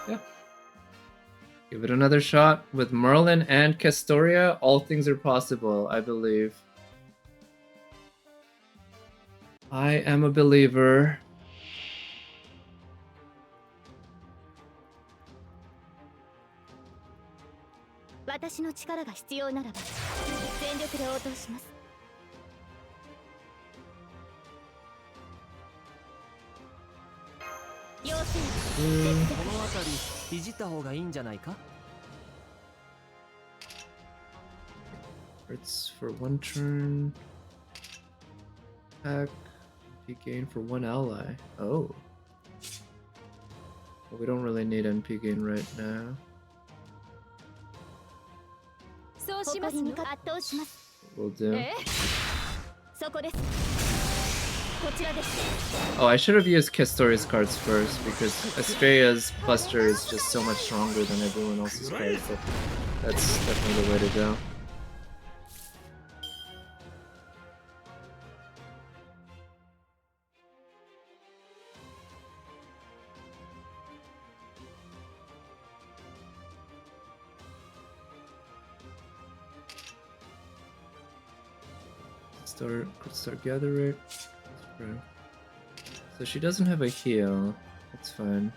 Yeah. Give it another shot. With Merlin and Castoria, all things are possible, I believe. I am a believer. It's for one turn. Attack. NP gain for one ally. Oh. Well, we don't really need NP gain right now. We'll do. Oh, I should have used Castoria's cards first because Astraea's Buster is just so much stronger than everyone else's cards. That's definitely the way to go. Start gathering. So she doesn't have a heal. That's fine.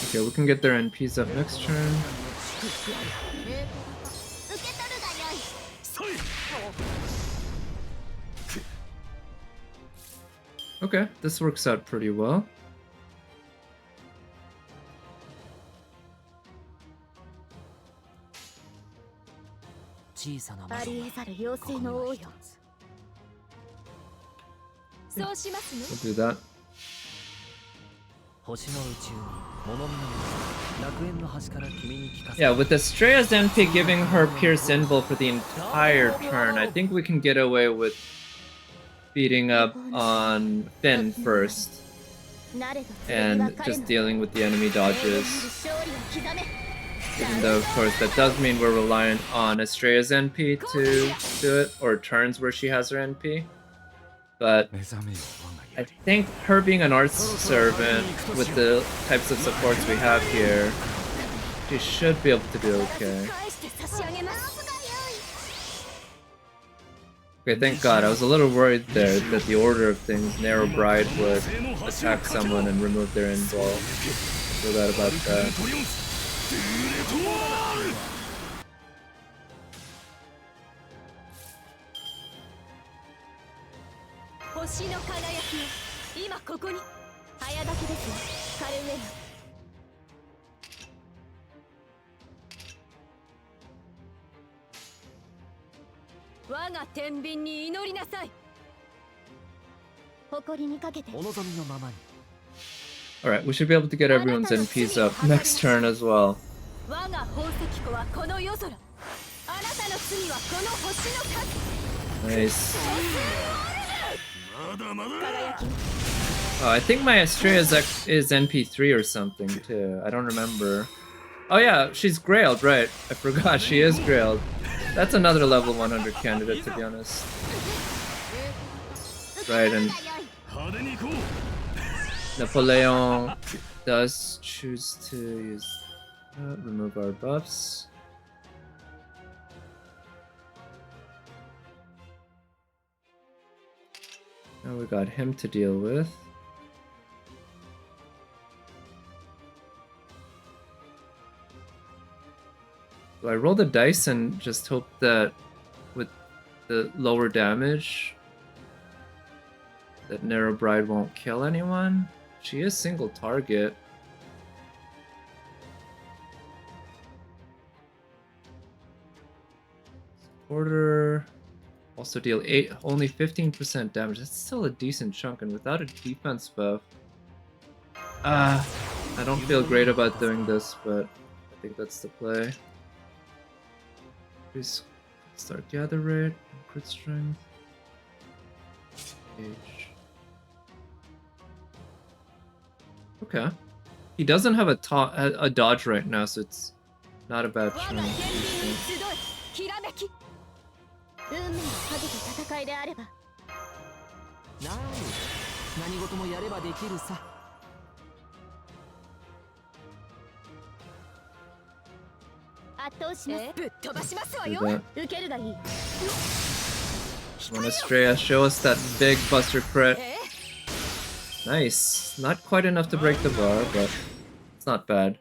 Okay, we can get their NPs up next turn. Okay, this works out pretty well. We'll do that. Yeah, with Astraea's NP giving her Pierce Invul for the entire turn, I think we can get away with beating up on Fionn first and just dealing with the enemy dodges. Even though, of course, that does mean we're reliant on Astraea's NP to do it, or turns where she has her NP. But I think her being an arts servant with the types of supports we have here, she should be able to do okay. Okay, thank God. I was a little worried there that the order of things, Nero Bride would attack someone and remove their invul. Feel bad about that. Alright, we should be able to get everyone's NPs up next turn as well. Nice. Oh, I think my Astraea is NP3 or something too. I don't remember. Oh yeah, she's Grailed, right. I forgot she is Grailed. That's another level 100 candidate, to be honest. Right, and Napoleon does choose to use remove our buffs. Now we got him to deal with. So I roll the dice and just hope that with the lower damage that Nero Bride won't kill anyone. She is single target. Supporter also deal only 15% damage. That's still a decent chunk, and without a defense buff, I don't feel great about doing this, but I think that's the play. Please start gather rate, crit strength, age. Okay, he doesn't have a dodge right now, so it's Not a bad chance. きらめき運命をかけた戦いであれば何事もやればできるさ圧倒しますぶっ飛ばしますわよ受けるがいい Come on, Astraea, show us that big buster crit. Nice. Not quite enough to break the bar, but it's not bad.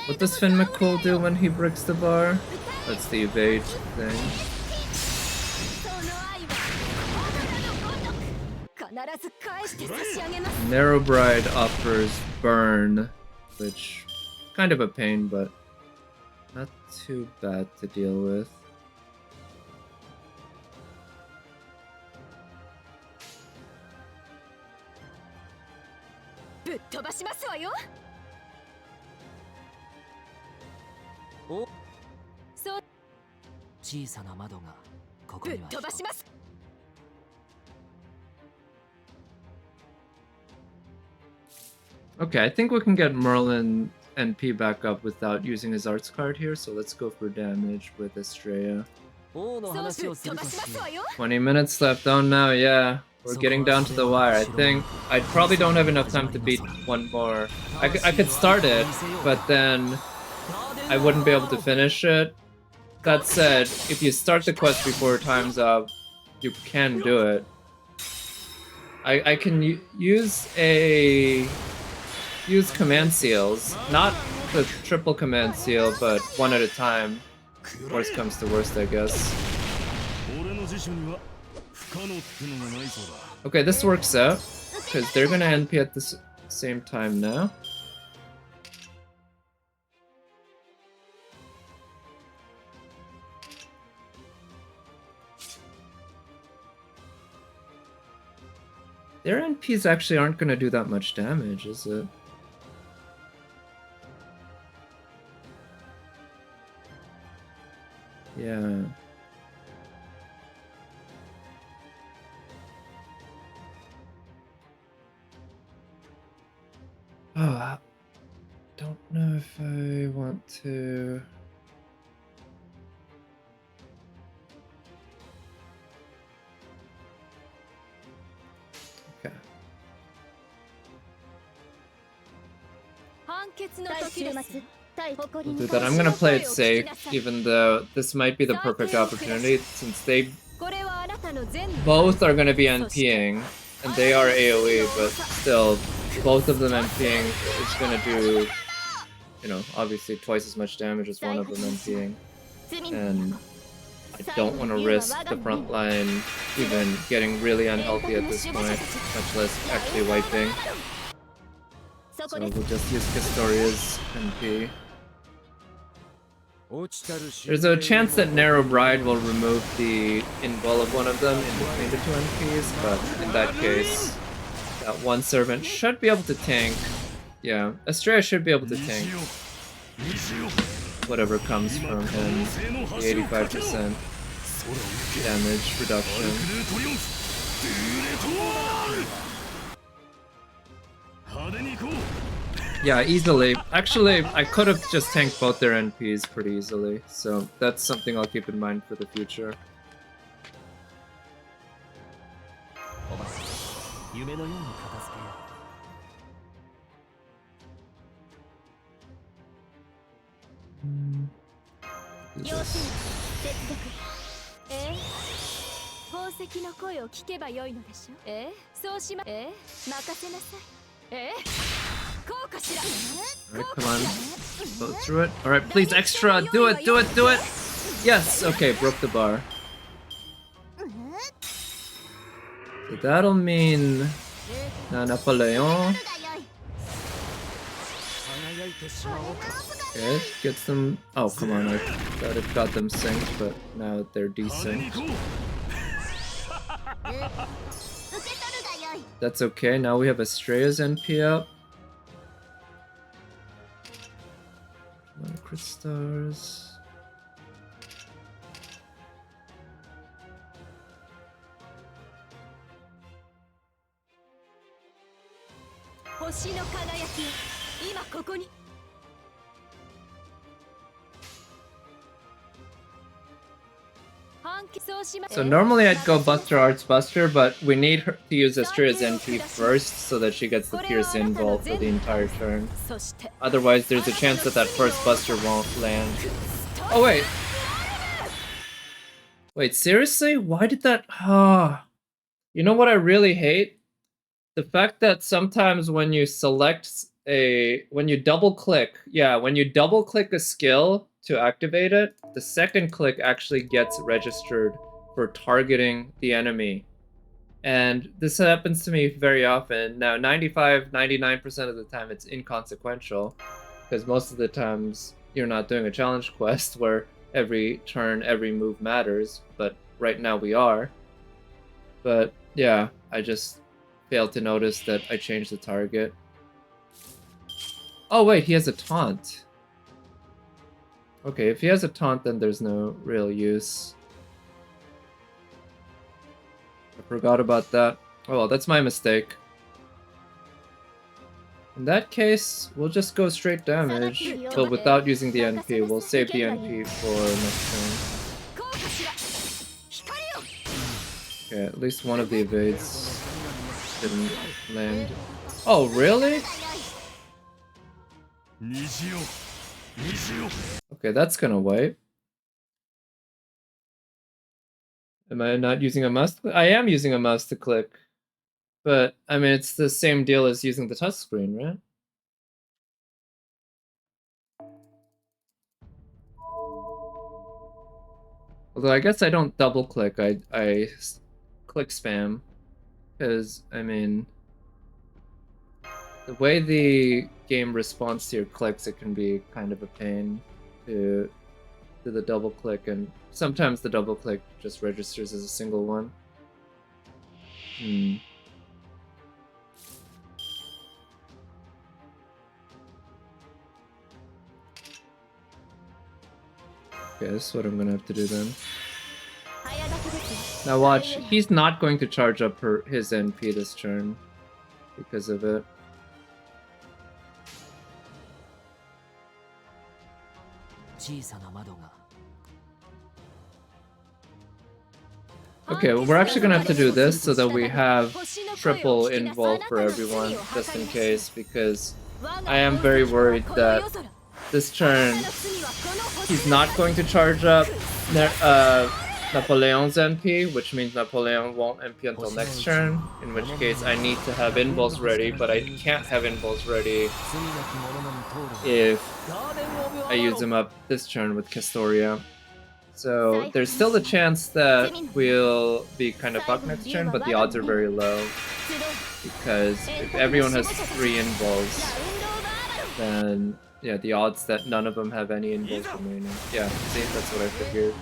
What does Finn McCool do when he breaks the bar? That's the evade thing. Nero Bride offers burn, which is kind of a pain, but not too bad to deal with. Okay, I think we can get Merlin NP back up without using his arts card here, so let's go for damage with Astraea. 20 minutes left. Oh no, yeah. We're getting down to the wire. I think I probably don't have enough time to beat one more. I could start it, but then I wouldn't be able to finish it. That said, if you start the quest before time's up, you can do it. I can use command seals, not the triple command seal, but one at a time. Worst comes to worst, I guess. Okay, this works out, because they're gonna NP at the same time now. Their NPs actually aren't gonna do that much damage, is it? Yeah. Oh, I don't know if I want to... Okay. We'll do that. I'm gonna play it safe, even though this might be the perfect opportunity, since they both are gonna be NPing, and they are AoE, but still, both of them NPing is gonna do, you know, obviously twice as much damage as one of them NPing. And I don't want to risk the front line even getting really unhealthy at this point, much less actually wiping. So we'll just use Castoria's NP. There's a chance that Nero Bride will remove the invul of one of them in between the two NPs, but in that case, that one servant should be able to tank. Yeah, Astraea should be able to tank whatever comes from him, the 85% damage reduction. Yeah, easily. Actually, I could have just tanked both their NPs pretty easily, so that's something I'll keep in mind for the future. Alright, come on. Go through it. Alright, please, extra! Do it, do it, do it! Yes! Okay, broke the bar. So that'll mean... Napoleon. Okay, gets them... Oh, come on, I thought it got them synced, but now they're desynced. That's okay, now we have Astraea's NP up. Crit stars. 星の輝きよ今ここに So normally I'd go Buster Arts Buster, but we need her to use Astraea's NP first so that she gets the Pierce Invul for the entire turn. Otherwise, there's a chance that that first Buster won't land. Oh wait! Wait, seriously? Why did that... You know what I really hate? The fact that sometimes when you select when you double click a skill to activate it, the second click actually gets registered for targeting the enemy. And this happens to me very often. Now, 99% of the time it's inconsequential, because most of the times you're not doing a challenge quest where every turn, every move matters, but right now we are. But yeah, I just failed to notice that I changed the target. Oh wait, he has a taunt. Okay, if he has a taunt, then there's no real use. I forgot about that. Oh well, that's my mistake. In that case, we'll just go straight damage, but without using the NP. We'll save the NP for next turn. Okay, at least one of the evades didn't land. Oh, really? Okay, that's gonna wipe. Am I not using a mouse? I am using a mouse to click. But, I mean, it's the same deal as using the touchscreen, right? Although I guess I don't double click, I click spam. Because, I mean, the way the game responds to your clicks, it can be kind of a pain to do the double click, and sometimes the double click just registers as a single one. Okay, this is what I'm gonna have to do then. Now watch, he's not going to charge up his NP this turn because of it. Okay, well, we're actually gonna have to do this so that we have triple invul for everyone, just in case, because I am very worried that this turn he's not going to charge up Napoleon's NP, which means Napoleon won't NP until next turn, in which case I need to have invuls ready, but I can't have invuls ready if I use them up this turn with Castoria. So there's still a chance that we'll be kind of fucked next turn, but the odds are very low, because if everyone has 3 invuls, then yeah, the odds that none of them have any invuls remaining. Yeah, see, that's what I figured.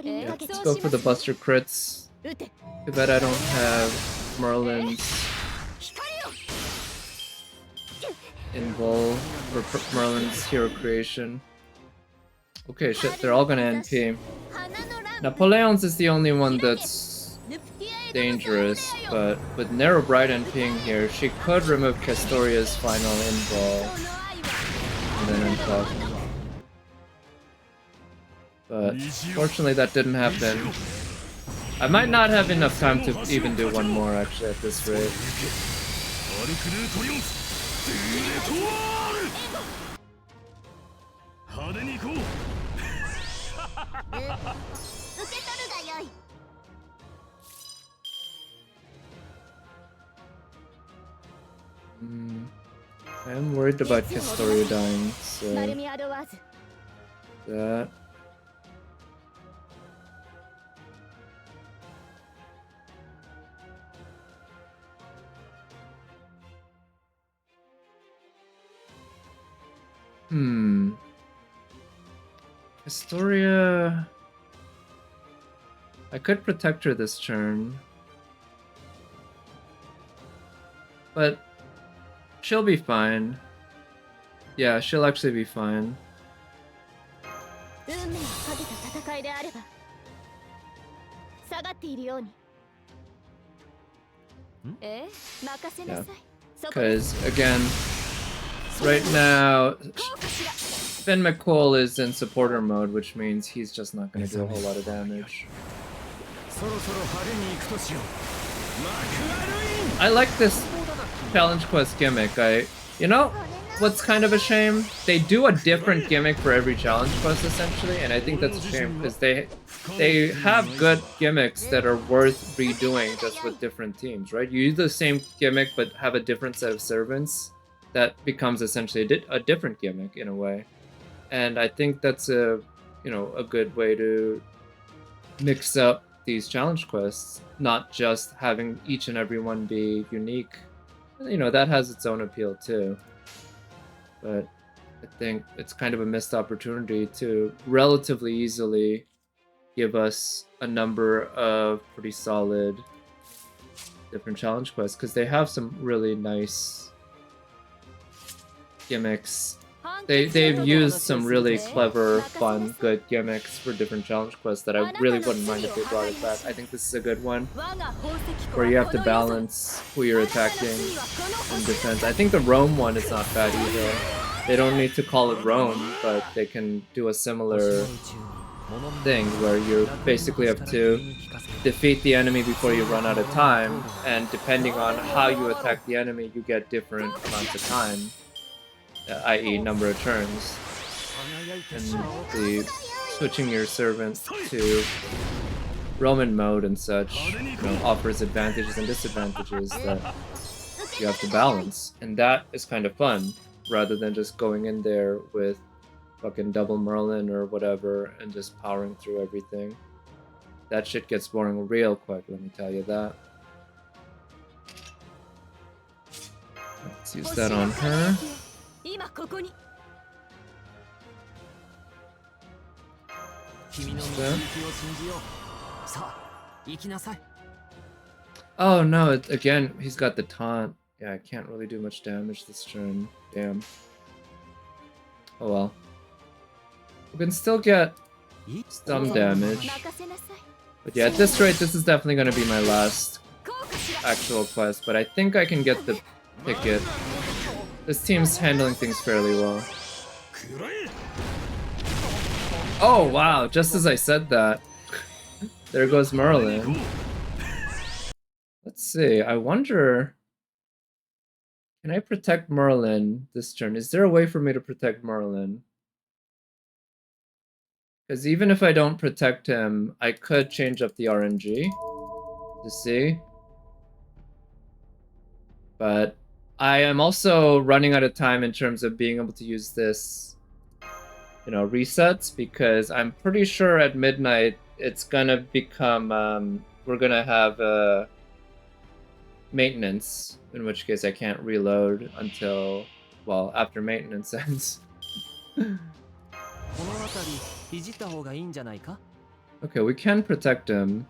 Yeah, let's go for the Buster crits. Too bad I don't have Merlin's invul for Merlin's hero creation. Okay, shit, they're all gonna NP. Napoleon's is the only one that's dangerous, but with Nero Bride NPing here, she could remove Castoria's final invul and then unfuck. But fortunately that didn't happen. I might not have enough time to even do one more actually at this rate. I am worried about Castoria dying, so that. Astraea... I could protect her this turn. But she'll be fine. Yeah, she'll actually be fine. Yeah. Because, again, right now, Finn McCool is in supporter mode, which means he's just not going to do a whole lot of damage. I like this challenge quest gimmick. You know what's kind of a shame? They do a different gimmick for every challenge quest, essentially, and I think that's a shame, because they have good gimmicks that are worth redoing just with different teams, right? You use the same gimmick but have a different set of servants, that becomes essentially a different gimmick in a way. And I think that's a good way to mix up these challenge quests, not just having each and every one be unique. That has its own appeal too. But I think it's kind of a missed opportunity to relatively easily give us a number of pretty solid different challenge quests, because they have some really nice gimmicks. They've used some really clever, fun, good gimmicks for different challenge quests that I really wouldn't mind if they brought it back. I think this is a good one, where you have to balance who you're attacking and defense. I think the Rome one is not bad either. They don't need to call it Rome, but they can do a similar thing where you basically have to defeat the enemy before you run out of time, and depending on how you attack the enemy, you get different amounts of time. I.e. number of turns, and the switching your servant to Roman mode and such offers advantages and disadvantages that you have to balance, and that is kind of fun, rather than just going in there with fucking double Merlin or whatever and just powering through everything. That shit gets boring real quick, let me tell you that. Let's use that on her. Oh no, again, he's got the taunt. Yeah, I can't really do much damage this turn. Damn. Oh well. We can still get some damage. But yeah, at this rate, this is definitely going to be my last actual quest, but I think I can get the ticket. This team's handling things fairly well. Oh wow, just as I said that, there goes Merlin. Let's see, I wonder, can I protect Merlin this turn? Is there a way for me to protect Merlin? Because even if I don't protect him, I could change up the RNG to see. But I am also running out of time in terms of being able to use this, resets, because I'm pretty sure at midnight it's gonna become, we're gonna have maintenance, in which case I can't reload until, well, after maintenance ends. Okay, we can protect him,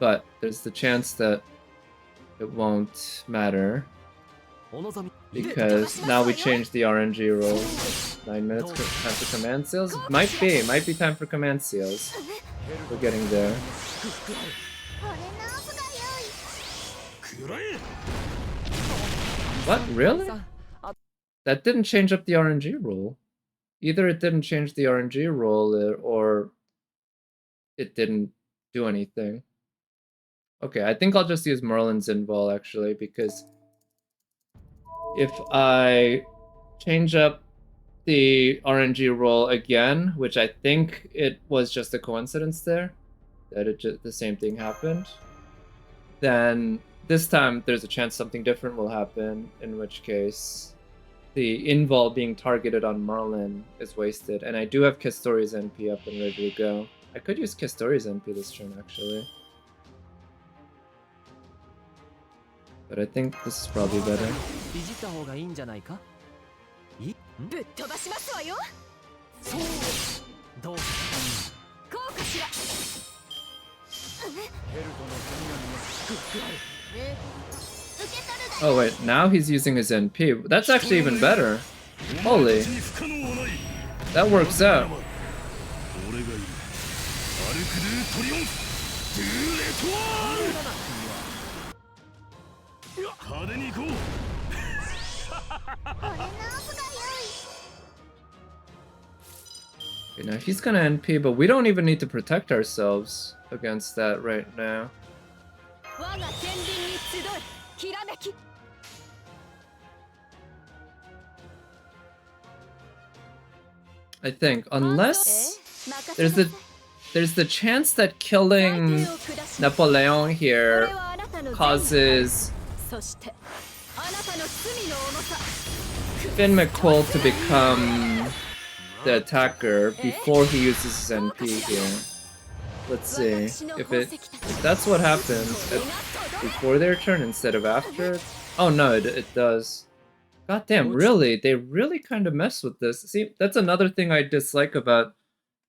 but there's the chance that it won't matter, because now we change the RNG rules. 9 minutes time for command seals? Might be time for command seals. We're getting there. What? Really? That didn't change up the RNG rule. Either it didn't change the RNG rule, or it didn't do anything. Okay, I think I'll just use Merlin's Invol, actually, because if I change up the RNG roll again, which I think it was just a coincidence there, that the same thing happened, then this time there's a chance something different will happen, in which case the invol being targeted on Merlin is wasted. And I do have Castori's NP up and ready to go. I could use Castori's NP this turn, actually. But I think this is probably better. 飛ばしますわよ。そうどうこうかしら。ヘルトの国々の祝福あれ Oh wait, now he's using his NP. That's actually even better. Holy. That works out. 俺がいるアルクルートリオンドゥレトワール派手に行こう Okay, now he's gonna NP, but we don't even need to protect ourselves against that right now. 我が天秤に集えきらめき。 I think, unless there's the chance that killing Napoleon here causes Fionn McCool to become the attacker before he uses his NP here. Let's see if that's what happens before their turn instead of after. Oh no, it does. God damn, really? They really kind of mess with this. See, that's another thing I dislike about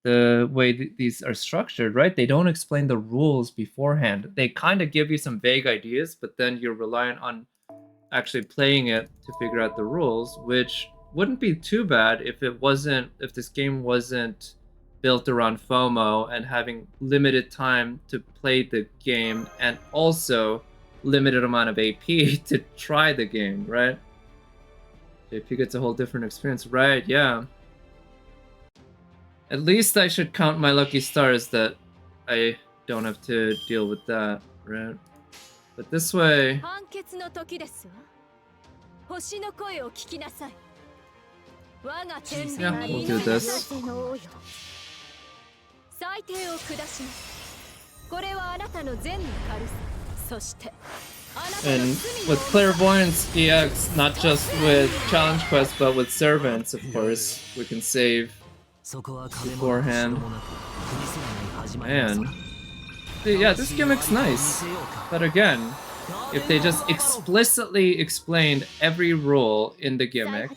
the way these are structured, right? They don't explain the rules beforehand. They kind of give you some vague ideas, but then you're reliant on actually playing it to figure out the rules, which wouldn't be too bad if this game wasn't built around FOMO and having limited time to play the game and also limited amount of AP to try the game, right? JP gets a whole different experience. Right, yeah. At least I should count my lucky stars that I don't have to deal with that, right? But this way... Yeah, we'll do this. And with Clairvoyance EX, not just with Challenge Quest, but with Servants, of course, we can save beforehand. Man. Yeah, this gimmick's nice. But again, if they just explicitly explained every rule in the gimmick,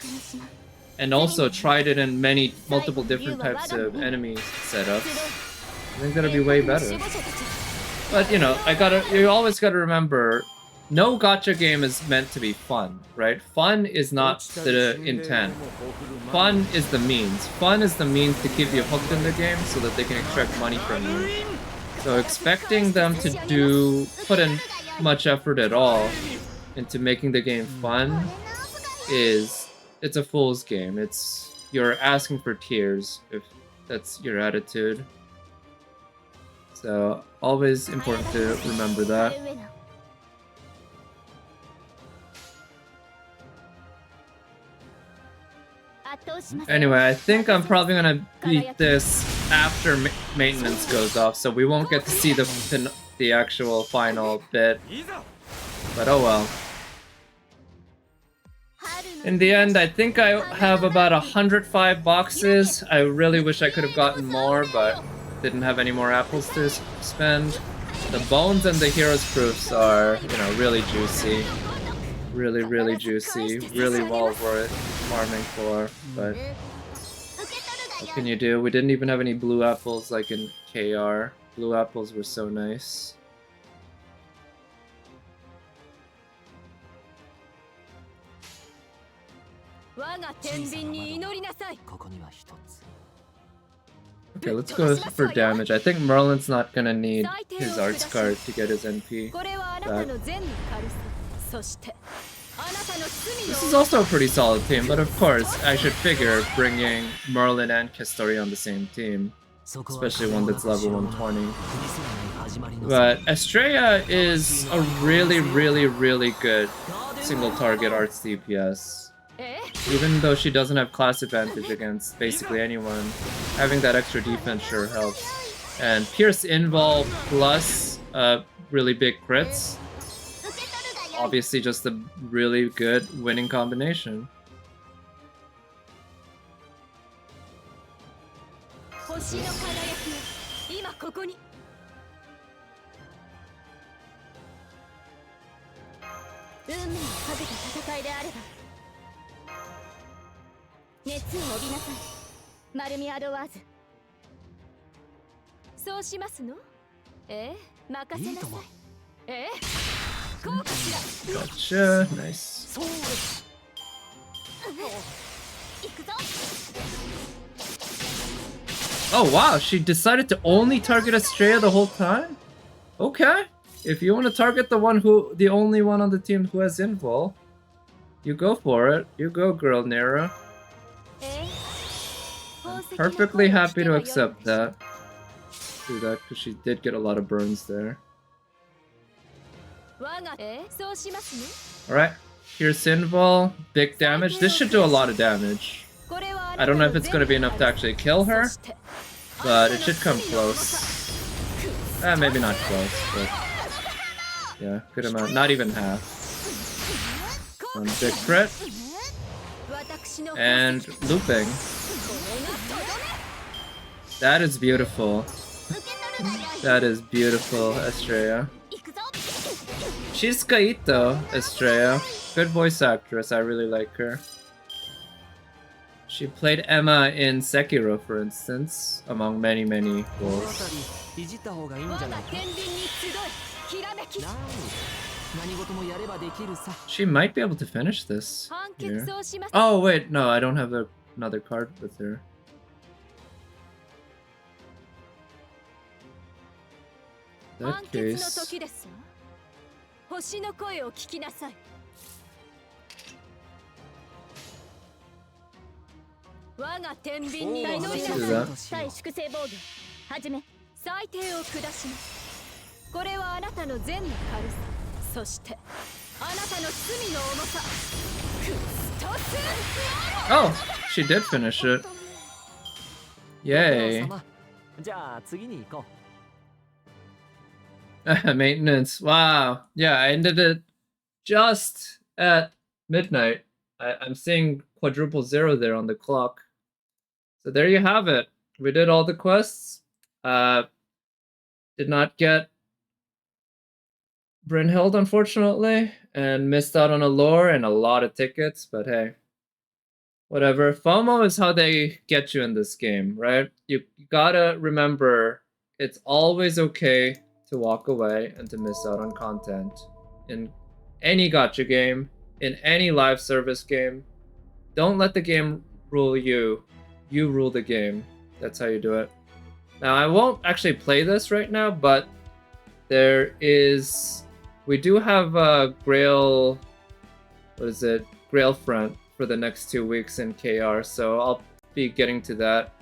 and also tried it in multiple different types of enemy setups, I think that'd be way better. But you know, you always gotta remember, no gacha game is meant to be fun, right? Fun is not the intent. Fun is the means. Fun is the means to keep you hooked in the game so that they can extract money from you. So expecting them to put in much effort at all into making the game fun it's a fool's game. You're asking for tears if that's your attitude. So always important to remember that. Anyway, I think I'm probably gonna beat this after maintenance goes off, so we won't get to see the actual final bit. But oh well. In the end, I think I have about 105 boxes. I really wish I could have gotten more, but didn't have any more apples to spend. The bones and the hero's proofs are, really juicy. Really, really juicy. Really well worth farming for, but what can you do? We didn't even have any blue apples like in KR. Blue apples were so nice. Okay, let's go for damage. I think Merlin's not gonna need his arts card to get his NP back. This is also a pretty solid team, but of course, I should figure bringing Merlin and Castori on the same team, especially one that's level 120. But Astraea is a really, really, really good single target arts DPS. Even though she doesn't have class advantage against basically anyone, having that extra defense sure helps. And Pierce Invul plus really big crits, obviously just a really good winning combination. 熱を帯びなさいマルミアドワーズそうしますの任せなさいこうかしら Gotcha. Nice. そう行くぞ Oh wow, she decided to only target Astraea the whole time? Okay. If you want to target the only one on the team who has invul, you go for it. You go, girl Nero. I'm perfectly happy to accept that. Do that because she did get a lot of burns there. Alright, here's invul, big damage. This should do a lot of damage. I don't know if it's going to be enough to actually kill her, but it should come close. Maybe not close, but yeah, good amount. Not even half. One big crit. And looping. That is beautiful. That is beautiful, Astraea. She's Kaito, Astraea. Good voice actress, I really like her. She played Emma in Sekiro, for instance, among many roles. She might be able to finish this here. Oh wait, no, I don't have another card with her. In that case... Let's do that. 最低を下しますこれはあなたの善の軽さそしてあなたの罪の重さクストス Oh, she did finish it. Yay. Maintenance. Wow. Yeah, I ended it just at midnight. I'm seeing quadruple 0 there on the clock. So there you have it. We did all the quests. Did not get Brynhild, unfortunately, and missed out on a lore and a lot of tickets, but hey. Whatever. FOMO is how they get you in this game, right? You gotta remember, it's always okay to walk away and to miss out on content. In any gacha game, in any live service game, don't let the game rule you. You rule the game. That's how you do it. Now, I won't actually play this right now, but we do have a Grail, Grail Front for the next 2 weeks in KR, so I'll be getting to that